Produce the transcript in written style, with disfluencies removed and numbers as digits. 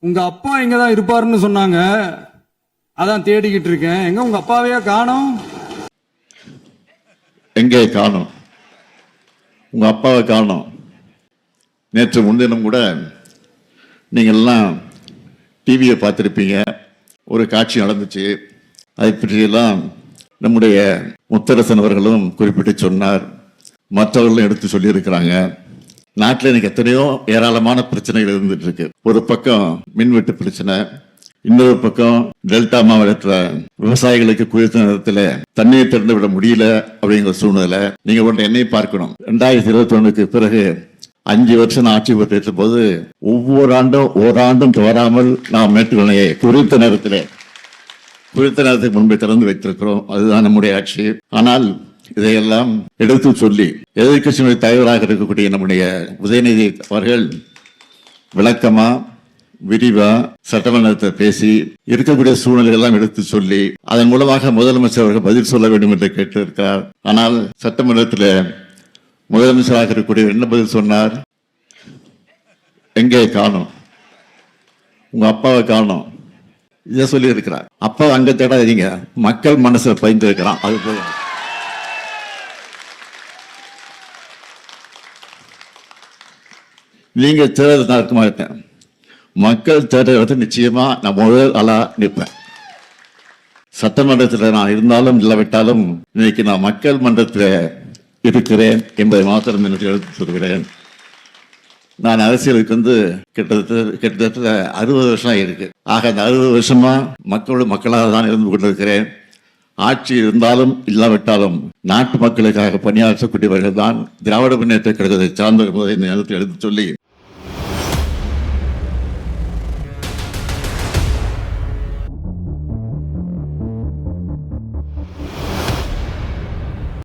உங்க அப்பா இங்கதான் இருப்பாருன்னு சொன்னாங்க, அதான் தேடிக்கிட்டு இருக்கேன். எங்க உங்க அப்பாவையா காணோம்? எங்கே காணோம்? உங்க அப்பாவை காணோம். நேற்று முன்தினம் கூட நீங்கள்லாம் டிவியை பார்த்துருப்பீங்க. ஒரு காட்சி நடந்துச்சு. அதை பற்றியெல்லாம் நம்முடைய முத்தரசன் அவர்களும் குறிப்பிட்டு சொன்னார். மற்றவர்களும் எடுத்து சொல்லியிருக்கிறாங்க. நாட்டில் இன்னைக்கு எத்தனையோ ஏராளமான பிரச்சனைகள் இருந்துட்டு இருக்கு. ஒரு பக்கம் மின்வெட்டு பிரச்சனை, இன்னொரு பக்கம் டெல்டா மாவட்டத்துல விவசாயிகளுக்கு குளிர்ந்த நேரத்தில் தண்ணீர் திறந்து விட முடியல அப்படிங்கிற சூழ்நிலை. நீங்க ஒன்று என்னை பார்க்கணும். 2021 பிறகு 5 வருஷம் ஆட்சி பெற்ற போது ஒவ்வொரு ஆண்டும் ஓராண்டும் தவறாமல் நாம் மேட்டூர் அணையை குறித்த நேரத்துக்கு முன்பே திறந்து வைத்திருக்கிறோம். அதுதான் நம்முடைய ஆட்சி. ஆனால் இதையெல்லாம் எடுத்து சொல்லி எதிர்க்கட்சியினுடைய தலைவராக இருக்கக்கூடிய நம்முடைய உதயநிதி அவர்கள் விளக்கமா விரிவா சட்டமன்றத்தில் பேசி இருக்கக்கூடிய சூழ்நிலை எல்லாம் எடுத்து சொல்லி அதன் மூலமாக முதலமைச்சர் அவர்கள் பதில் சொல்ல வேண்டும் என்று கேட்டிருக்கார். ஆனால் சட்டமன்றத்தில் முதலமைச்சராக இருக்கக்கூடிய என்ன பதில் சொன்னார்? எங்கே காணோம்? உங்க அப்பாவை காணோம். இதை சொல்லி இருக்கிறார். அப்பா அங்க தேடாதீங்க, மக்கள் மனசுல பயந்து இருக்கிறான். அது போதும். நீங்க தேர்தல் நடக்க மாட்டேன், மக்கள் தேர்தல் நிச்சயமா நான் முதல் ஆளா நிற்பேன். சட்டமன்றத்தில் நான் இருந்தாலும் இல்லாவிட்டாலும் இன்னைக்கு நான் மக்கள் மன்றத்தில் இருக்கிறேன் என்பதை மாத்திரம் எடுத்து சொல்கிறேன். நான் அரசியலுக்கு கிட்டத்தட்ட 60 வருஷம் ஆகியிருக்கு. ஆக அந்த 60 வருஷமா மக்களாக தான் இருந்து கொண்டிருக்கிறேன். ஆட்சி இருந்தாலும் இல்லாவிட்டாலும் நாட்டு மக்களுக்காக பணியாற்றக்கூடியவர்கள் தான் திராவிட முன்னேற்ற கழகத்தை சார்ந்த என்பதை இந்த நேரத்தில் எடுத்து சொல்லி